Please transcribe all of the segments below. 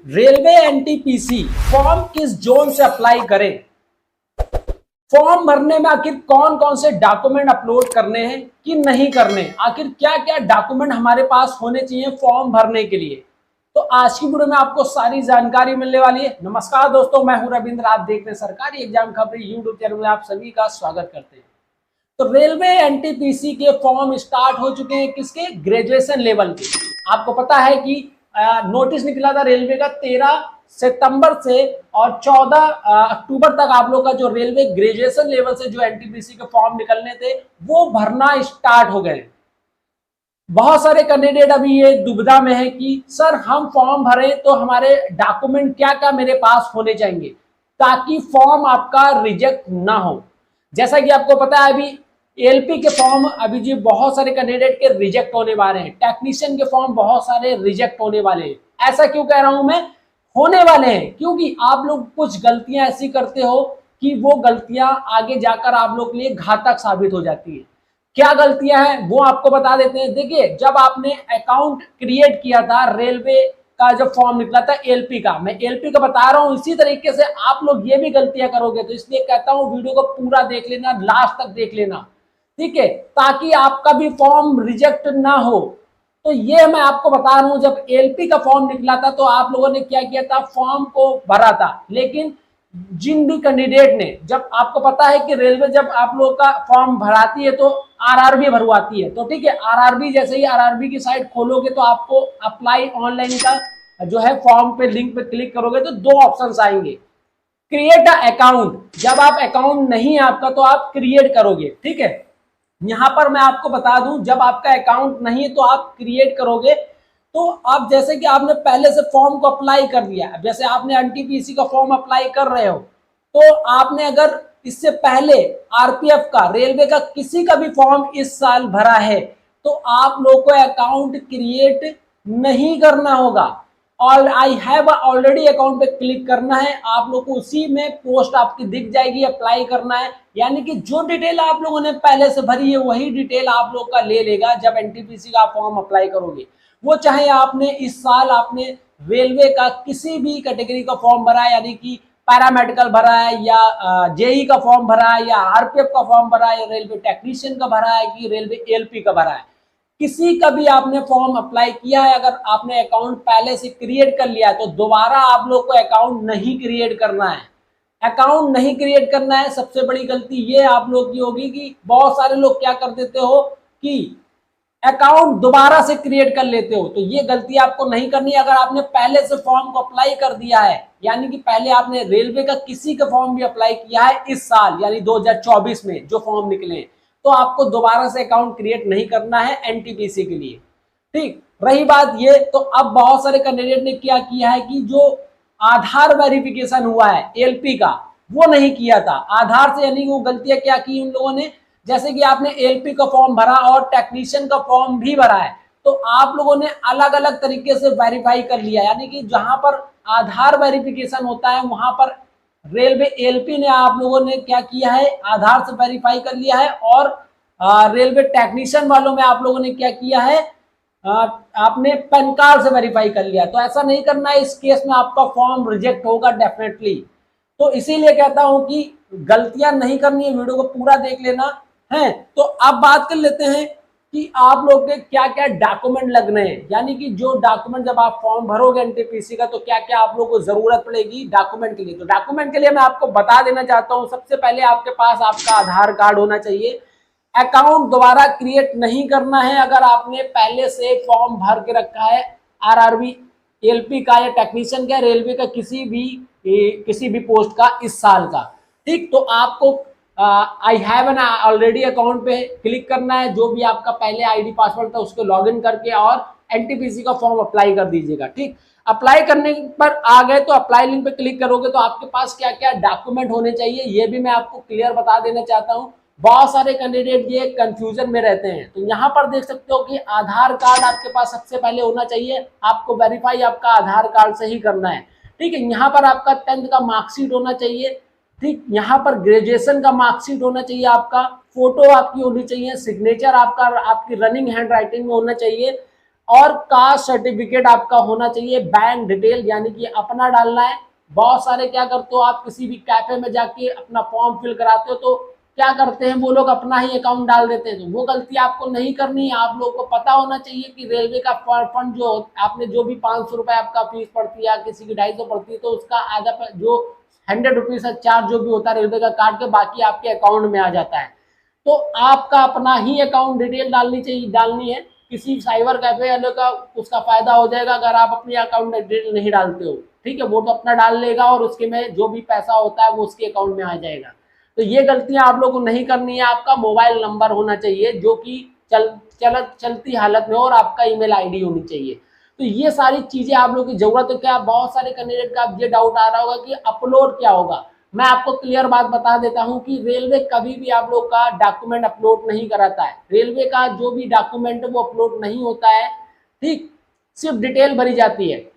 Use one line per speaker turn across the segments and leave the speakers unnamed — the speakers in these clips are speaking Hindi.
रेलवे एनटीपीसी फॉर्म किस जोन से अप्लाई करें। फॉर्म भरने में आखिर कौन कौन से डॉक्यूमेंट अपलोड करने हैं कि नहीं करने, आखिर क्या क्या डॉक्यूमेंट हमारे पास होने चाहिए फॉर्म भरने के लिए। तो आज की वीडियो में आपको सारी जानकारी मिलने वाली है। नमस्कार दोस्तों, मैं हूं रविंद्र, आप देख रहे हैं सरकारी एग्जाम खबरें यूट्यूब चैनल में। आप सभी का स्वागत करते हैं। तो रेलवे एनटीपीसी के फॉर्म स्टार्ट हो चुके हैं, किसके? ग्रेजुएशन लेवल के। आपको पता है कि नोटिस निकला था रेलवे का 13 सितंबर से और 14 अक्टूबर तक आप लोग का जो रेलवे ग्रेजुएशन लेवल से जो एनटीपीसी के फॉर्म निकलने थे वो भरना स्टार्ट हो गए। बहुत सारे कैंडिडेट अभी ये दुविधा में है कि सर हम फॉर्म भरें तो हमारे डॉक्यूमेंट क्या क्या मेरे पास होने चाहिए ताकि फॉर्म आपका रिजेक्ट ना हो। जैसा कि आपको पता है अभी एलपी के फॉर्म अभी जी बहुत सारे कैंडिडेट के रिजेक्ट होने वाले हैं, टेक्नीशियन के फॉर्म बहुत सारे रिजेक्ट होने वाले हैं। ऐसा क्यों कह रहा हूं मैं? होने वाले हैं क्योंकि आप लोग कुछ गलतियां ऐसी करते हो कि वो गलतियां आगे जाकर आप लोग के लिए घातक साबित हो जाती है। क्या गलतियां हैं वो आपको बता देते हैं। देखिए, जब आपने अकाउंट क्रिएट किया था रेलवे का, जब फॉर्म निकला था एलपी का, मैं एलपी का बता रहा हूं, इसी तरीके से आप लोग ये भी गलतियां करोगे। तो इसलिए कहता हूं वीडियो को पूरा देख लेना, लास्ट तक देख लेना, ठीक है, ताकि आपका भी फॉर्म रिजेक्ट ना हो। तो ये मैं आपको बता रहा हूं, जब एलपी का फॉर्म निकला था तो आप लोगों ने क्या किया था, फॉर्म को भरा था। लेकिन जिन भी कैंडिडेट ने, जब आपको पता है कि रेलवे जब आप लोग का फॉर्म भराती है तो आरआरबी भरवाती है, तो ठीक है, आरआरबी जैसे ही आरआरबी की साइट खोलोगे तो आपको अप्लाई ऑनलाइन का जो है फॉर्म पे लिंक पे क्लिक करोगे तो दो ऑप्शंस आएंगे। क्रिएट अकाउंट, जब आप अकाउंट नहीं है आपका तो आप क्रिएट करोगे, ठीक है। यहां पर मैं आपको बता दूं, जब आपका अकाउंट नहीं है तो आप क्रिएट करोगे तो आप जैसे कि आपने पहले से फॉर्म को अप्लाई कर दिया, जैसे आपने एनटीपीसी का फॉर्म अप्लाई कर रहे हो तो आपने अगर इससे पहले आरपीएफ का, रेलवे का किसी का भी फॉर्म इस साल भरा है तो आप लोग को अकाउंट क्रिएट नहीं करना होगा। और आई हैव ऑलरेडी अकाउंट पे क्लिक करना है, आप लोग को उसी में पोस्ट आपकी दिख जाएगी, अप्लाई करना है। यानी कि जो डिटेल आप लोगों ने पहले से भरी है वही डिटेल आप लोग का ले लेगा जब एनटीपीसी का फॉर्म अप्लाई करोगे। वो चाहे आपने इस साल आपने रेलवे का किसी भी कैटेगरी का फॉर्म भरा है, यानी कि पैरामेडिकल भरा है या जेई का फॉर्म भरा है या आरपीएफ का फॉर्म भरा है या रेलवे टेक्नीशियन का भरा है कि रेलवे एलपी का भरा है, किसी का भी आपने फॉर्म अप्लाई किया है, अगर आपने अकाउंट पहले से क्रिएट कर लिया है तो दोबारा आप लोग को अकाउंट नहीं क्रिएट करना है। अकाउंट नहीं क्रिएट करना है। सबसे बड़ी गलती ये आप लोग की होगी कि बहुत सारे लोग क्या कर देते हो कि अकाउंट दोबारा से क्रिएट कर लेते हो, तो ये गलती आपको नहीं करनी है। अगर आपने पहले से फॉर्म को अप्लाई कर दिया है, यानी कि पहले आपने रेलवे का किसी का फॉर्म भी अप्लाई किया है इस साल यानी 2024 में जो फॉर्म निकले, तो आपको दोबारा से अकाउंट क्रिएट नहीं करना है एनटीपीसी के लिए। ठीक, रही बात ये, तो अब बहुत सारे कैंडिडेट ने क्या किया है कि जो आधार वेरिफिकेशन हुआ है एलपी का वो नहीं किया था आधार से, यानी वो गलतियां क्या की उन लोगों ने, जैसे कि आपने एलपी का फॉर्म भरा और टेक्नीशियन का फॉर्म भी भरा है तो आप लोगों ने अलग अलग तरीके से वेरीफाई कर लिया, यानी कि जहां पर आधार वेरिफिकेशन होता है वहां पर रेलवे एलपी ने आप लोगों ने क्या किया है, आधार से वेरीफाई कर लिया है। और रेलवे टेक्नीशियन वालों में आप लोगों ने क्या किया है, आपने पैन कार्ड से वेरीफाई कर लिया। तो ऐसा नहीं करना है, इस केस में आपका फॉर्म रिजेक्ट होगा डेफिनेटली। तो इसीलिए कहता हूं कि गलतियां नहीं करनी है, वीडियो को पूरा देख लेना है। तो अब बात कर लेते हैं कि आप लोग के क्या क्या डॉक्यूमेंट लगने हैं, यानी कि जो डॉक्यूमेंट जब आप फॉर्म भरोगे एनटीपीसी का तो क्या क्या आप लोगों को जरूरत पड़ेगी डॉक्यूमेंट के लिए। तो डॉक्यूमेंट के लिए मैं आपको बता देना चाहता हूं, सबसे पहले आपके पास आपका आधार कार्ड होना चाहिए। अकाउंट दोबारा क्रिएट नहीं करना है अगर आपने पहले से फॉर्म भर के रखा है आरआरबी, एलपी का या टेक्नीशियन का, रेलवे का किसी भी पोस्ट का इस साल का। ठीक, तो आपको I have an already account पे क्लिक करना है, जो भी आपका पहले आईडी पासवर्ड था उसको लॉगिन करके और एनटीपीसी का फॉर्म अप्लाई कर दीजिएगा। ठीक, अप्लाई करने पर आ गए तो अप्लाई लिंक पे क्लिक करोगे तो आपके पास क्या क्या डॉक्यूमेंट होने चाहिए ये भी मैं आपको क्लियर बता देना चाहता हूँ। बहुत सारे कैंडिडेट ये कंफ्यूजन में रहते हैं, तो यहाँ पर देख सकते हो कि आधार कार्ड आपके पास सबसे पहले होना चाहिए। आपको वेरीफाई आपका आधार कार्ड से ही करना है। ठीक है, यहाँ पर आपका 10th का मार्कशीट होना चाहिए। ठीक, यहाँ पर ग्रेजुएशन का मार्कशीट होना चाहिए, आपका फोटो आपकी होनी चाहिए, सिग्नेचर आपका आपकी रनिंग हैंड राइटिंग में होना चाहिए। और कास्ट सर्टिफिकेट आपका होना चाहिए, बैंक डिटेल यानी कि अपना डालना है। बहुत सारे क्या करते हो आप, किसी भी कैफे में जाके अपना फॉर्म फिल कराते हो तो क्या करते हैं वो लोग अपना ही अकाउंट डाल देते हैं, तो वो गलती आपको नहीं करनी है। आप लोग को पता होना चाहिए कि रेलवे का फंड जो आपने जो भी 500 रुपए आपका फीस पड़ती है या किसी की 250 पड़ती है, तो उसका आधा जो 100 रुपीज चार्ज जो भी होता है रेलवे का काट के बाकी आपके अकाउंट में आ जाता है। तो आपका अपना ही अकाउंट डिटेल डालनी है। किसी साइबर कैफे वाले का उसका फायदा हो जाएगा अगर आप अपनी अकाउंट डिटेल नहीं डालते हो, ठीक है। वो तो अपना डाल लेगा और उसके में जो भी पैसा होता है वो उसके अकाउंट में आ जाएगा। तो ये गलतियां आप लोगों को नहीं करनी है। आपका मोबाइल नंबर होना चाहिए जो कि चलती हालत में, और आपका ईमेल आईडी होनी चाहिए। तो ये सारी चीजें आप लोगों की जरूरत है। क्या बहुत सारे कैंडिडेट का ये डाउट आ रहा होगा कि अपलोड क्या होगा। मैं आपको क्लियर बात बता देता हूं कि रेलवे कभी भी आप लोग का डॉक्यूमेंट अपलोड नहीं कराता है। रेलवे का जो भी डॉक्यूमेंट है वो अपलोड नहीं होता है, ठीक, सिर्फ डिटेल भरी जाती है।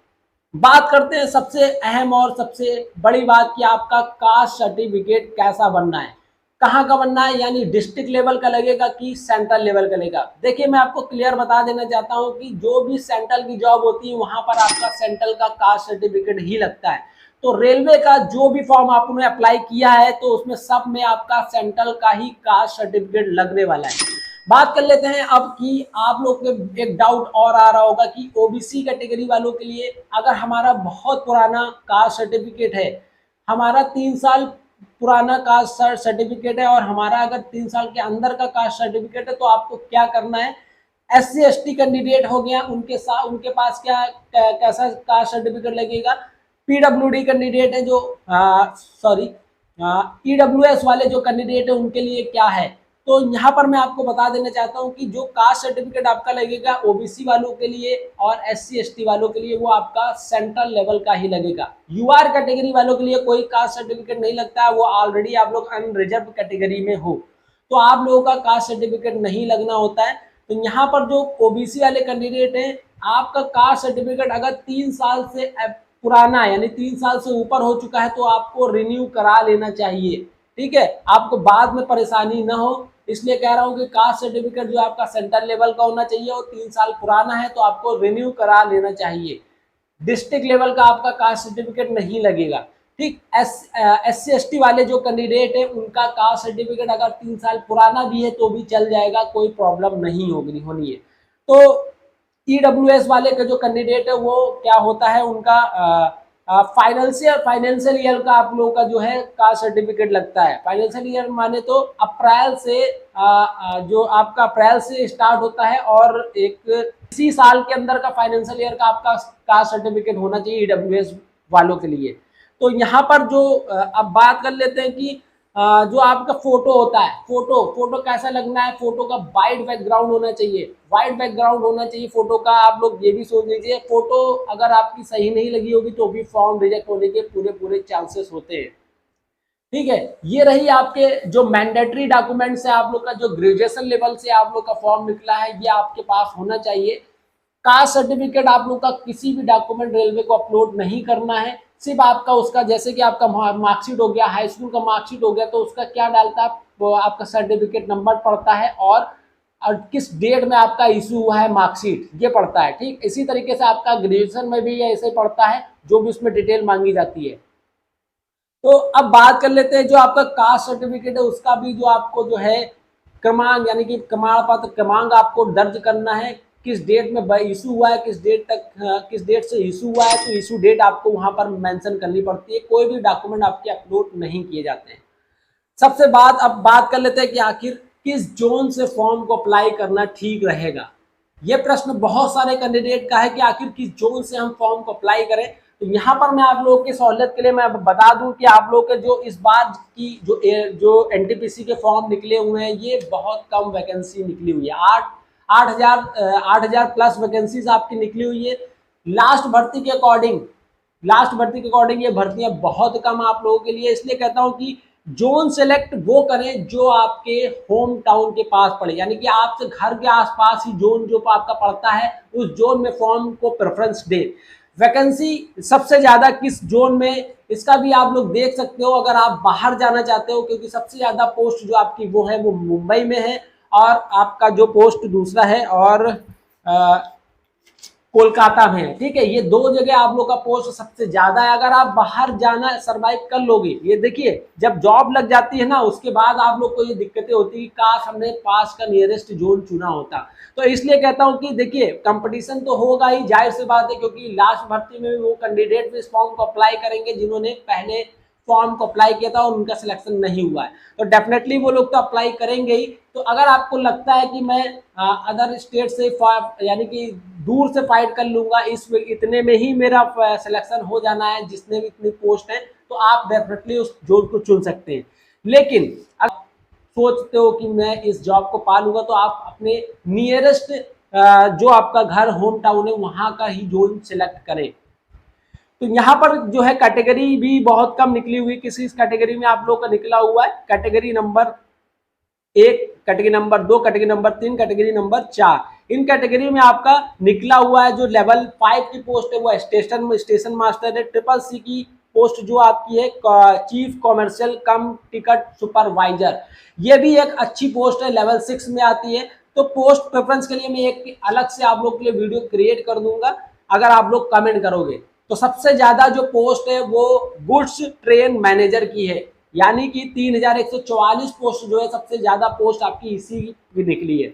बात करते हैं सबसे अहम और सबसे बड़ी बात कि आपका कास्ट सर्टिफिकेट कैसा बनना है, कहाँ का बनना है, यानी डिस्ट्रिक्ट लेवल का लगेगा कि सेंट्रल लेवल का लगेगा। देखिए मैं आपको क्लियर बता देना चाहता हूँ कि जो भी सेंट्रल की जॉब होती है वहां पर आपका सेंट्रल का कास्ट सर्टिफिकेट ही लगता है। तो रेलवे का जो भी फॉर्म आपने अप्लाई किया है तो उसमें सब में आपका सेंट्रल का ही कास्ट सर्टिफिकेट लगने वाला है। बात कर लेते हैं अब कि आप लोग के एक डाउट और आ रहा होगा कि ओबीसी कैटेगरी वालों के लिए अगर हमारा बहुत पुराना कास्ट सर्टिफिकेट है, हमारा 3 साल पुराना कास्ट सर्टिफिकेट है और हमारा अगर 3 साल के अंदर का कास्ट सर्टिफिकेट है, तो आपको क्या करना है। SC ST कैंडिडेट हो गया, उनके पास क्या कैसा कास्ट सर्टिफिकेट लगेगा। PWD कैंडिडेट है जो EWS वाले जो कैंडिडेट है उनके लिए क्या है। तो यहाँ पर मैं आपको बता देना चाहता हूँ कि जो कास्ट सर्टिफिकेट आपका लगेगा ओबीसी वालों के लिए और SC ST वालों के लिए वो आपका सेंट्रल लेवल का ही लगेगा। UR कैटेगरी वालों के लिए कोई कास्ट सर्टिफिकेट नहीं लगता है, वो ऑलरेडी आप लोग अनरिजर्व कैटेगरी में हो, तो आप लोगों का कास्ट सर्टिफिकेट नहीं लगना होता है। तो यहाँ पर जो ओबीसी वाले कैंडिडेट हैं, आपका कास्ट सर्टिफिकेट अगर 3 साल से पुराना यानी 3 साल से ऊपर हो चुका है तो आपको रिन्यू करा लेना चाहिए, ठीक है, आपको बाद में परेशानी ना हो। इसलिए कह रहा हूँ कि कास्ट सर्टिफिकेट जो आपका सेंट्रल लेवल का होना चाहिए और 3 साल पुराना है तो आपको रिन्यू करा लेना चाहिए। डिस्ट्रिक्ट लेवल का आपका कास्ट सर्टिफिकेट नहीं लगेगा, ठीक। SC ST वाले जो कैंडिडेट है उनका कास्ट सर्टिफिकेट अगर 3 साल पुराना भी है तो भी चल जाएगा, कोई प्रॉब्लम नहीं होनी है। तो EWS वाले का जो कैंडिडेट है वो क्या होता है, उनका फाइनेंशियल ईयर का आप लोगों का जो है कास्ट सर्टिफिकेट लगता है। फाइनेंशियल ईयर माने तो अप्रैल से जो आपका अप्रैल से स्टार्ट होता है और एक इसी साल के अंदर का फाइनेंशियल ईयर का आपका कास्ट सर्टिफिकेट होना चाहिए EWS वालों के लिए। तो यहाँ पर जो अब बात कर लेते हैं कि जो आपका फोटो होता है, फोटो कैसा लगना है। फोटो का वाइट बैकग्राउंड होना चाहिए, वाइट बैकग्राउंड होना चाहिए फोटो का। आप लोग ये भी सोच लीजिए, फोटो अगर आपकी सही नहीं लगी होगी तो भी फॉर्म रिजेक्ट होने के पूरे चांसेस होते हैं, ठीक है। ये रही आपके जो मैंडेटरी डॉक्यूमेंट्स है, आप लोग का जो ग्रेजुएशन लेवल से आप लोग का फॉर्म निकला है ये आपके पास होना चाहिए। कास्ट सर्टिफिकेट आप लोग का किसी भी डॉक्यूमेंट रेलवे को अपलोड नहीं करना है, सिर्फ आपका उसका जैसे कि आपका मार्कशीट हो गया, हाई स्कूल का मार्कशीट हो गया, तो उसका क्या डालता है, वो आपका सर्टिफिकेट नंबर पड़ता है और किस डेट में आपका इशू हुआ है मार्कशीट ये पड़ता है, ठीक। इसी तरीके से आपका ग्रेजुएशन में भी ऐसे पड़ता है, जो भी उसमें डिटेल मांगी जाती है। तो अब बात कर लेते हैं जो आपका कास्ट सर्टिफिकेट है उसका भी जो आपको जो है क्रमांक यानी कि प्रमाण पत्र क्रमांक आपको दर्ज करना है, किस डेट में इशू हुआ है, किस डेट से इशू हुआ है, तो इशू डेट आपको वहां पर मेंशन करनी पड़ती है। कोई भी डॉक्यूमेंट आपके अपलोड नहीं किए जाते हैं। अब बात कर लेते हैं कि आखिर किस जोन से फॉर्म को अप्लाई करना ठीक रहेगा। यह प्रश्न बहुत सारे कैंडिडेट का है कि आखिर किस जोन से हम फॉर्म को अप्लाई करें। तो यहाँ पर मैं आप लोगों की सहूलियत के लिए मैं बता दूं कि आप लोग के जो इस बार की जो NTPC के फॉर्म निकले हुए हैं ये बहुत कम वैकेंसी निकली हुई है। 8,000 प्लस वैकेंसीज आपकी निकली हुई है। लास्ट भर्ती के अकॉर्डिंग ये भर्तियां बहुत कम आप लोगों के लिए। इसलिए कहता हूं कि जोन सेलेक्ट वो करें जो आपके होम टाउन के पास पड़े, यानी कि आपसे घर के आसपास ही जोन जो आपका पड़ता है उस जोन में फॉर्म को प्रेफरेंस दे। वैकेंसी सबसे ज्यादा किस जोन में, इसका भी आप लोग देख सकते हो अगर आप बाहर जाना चाहते हो, क्योंकि सबसे ज्यादा पोस्ट जो आपकी वो है वो मुंबई में है और आपका जो पोस्ट दूसरा है और कोलकाता में है, ठीक है। ये दो जगह आप लोग का पोस्ट सबसे ज्यादा है। अगर आप बाहर जाना सरवाइव कर लोगे, ये देखिए जब जॉब लग जाती है ना, उसके बाद आप लोग को ये दिक्कतें होती है, काश हमने पास का नियरेस्ट जोन चुना होता। तो इसलिए कहता हूं कि देखिए कंपटीशन तो होगा ही, जाहिर सी बात है, क्योंकि लास्ट भर्ती में वो कैंडिडेट भी इस फॉर्म को अप्लाई करेंगे जिन्होंने पहले फॉर्म को अप्लाई किया था और उनका सिलेक्शन नहीं हुआ है, तो डेफिनेटली वो लोग तो अप्लाई करेंगे ही। तो अगर आपको लगता है कि मैं अदर स्टेट से यानी कि दूर से फाइट कर लूंगा, इस इतने में ही मेरा सिलेक्शन हो जाना है, जितने भी इतनी पोस्ट है, तो आप डेफिनेटली उस जोन को चुन सकते हैं। लेकिन अगर सोचते हो कि मैं इस जॉब को पा लूंगा, तो आप अपने नियरेस्ट जो आपका घर होम टाउन है वहां का ही जोन सिलेक्ट करें। तो यहाँ पर जो है कैटेगरी भी बहुत कम निकली हुई, किसी इस कैटेगरी में आप लोग का निकला हुआ है category number 1, category number 2, category number 3, category number 4। इन कैटेगरी में आपका निकला हुआ है जो लेवल 5 की पोस्ट है वो स्टेशन मास्टर है। ट्रिपल सी की पोस्ट जो आपकी है चीफ कॉमर्शियल कम टिकट सुपरवाइजर, ये भी एक अच्छी पोस्ट है, लेवल 6 में आती है। तो पोस्ट प्रेफरेंस के लिए मैं एक अलग से आप लोग के लिए वीडियो क्रिएट कर दूंगा, अगर आप लोग कमेंट करोगे। तो सबसे ज्यादा जो पोस्ट है वो गुड्स ट्रेन मैनेजर की है, यानी कि 3144 पोस्ट जो है सबसे ज्यादा पोस्ट आपकी इसी की निकली है।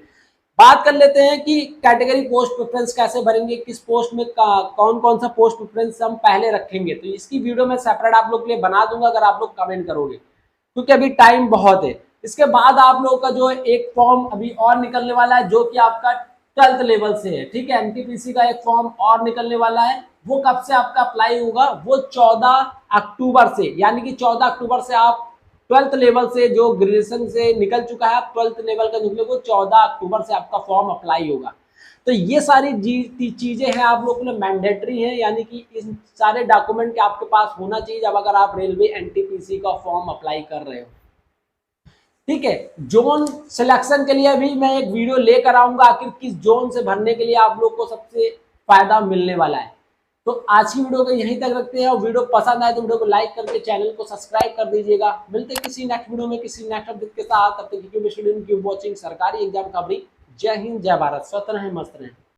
बात कर लेते हैं कि कैटेगरी पोस्ट प्रेफरेंस कैसे भरेंगे, किस पोस्ट में कौन कौन सा पोस्ट प्रेफरेंस हम पहले रखेंगे। तो इसकी वीडियो मैं सेपरेट आप लोग के लिए बना दूंगा अगर आप लोग कमेंट करोगे, क्योंकि अभी टाइम बहुत है। इसके बाद आप लोगों का जो एक फॉर्म अभी और निकलने वाला है जो कि आपका 12th लेवल से है, ठीक है। एनटीपीसी का एक फॉर्म और निकलने वाला है, वो कब से आपका अप्लाई होगा, वो 14 अक्टूबर से, यानी कि 14 अक्टूबर से आप 12th लेवल से जो ग्रेजुएशन से निकल चुका है, आप 12th लेवल का निकले, वो 14 अक्टूबर से आपका फॉर्म अप्लाई होगा। तो ये सारी चीजें हैं आप लोग के लिए मैंडेटरी हैं, यानी कि इन सारे डॉक्यूमेंट के आपके पास होना चाहिए जब अगर आप रेलवे एनटीपीसी का फॉर्म अप्लाई कर रहे हो, ठीक है। जोन सिलेक्शन के लिए भी मैं एक वीडियो लेकर आऊंगा, आखिर किस जोन से भरने के लिए आप लोग को सबसे फायदा मिलने वाला है। तो आज की वीडियो को यहीं तक रखते हैं, और वीडियो पसंद आए तो वीडियो को लाइक करके चैनल को सब्सक्राइब कर दीजिएगा। मिलते हैं किसी नेक्स्ट वीडियो में किसी नेक्स्ट अपडेट के साथ, तब तक कीप वॉचिंग सरकारी एग्जाम खबरी। जय हिंद, जय भारत, स्वस्थ रहें, मस्त रहें।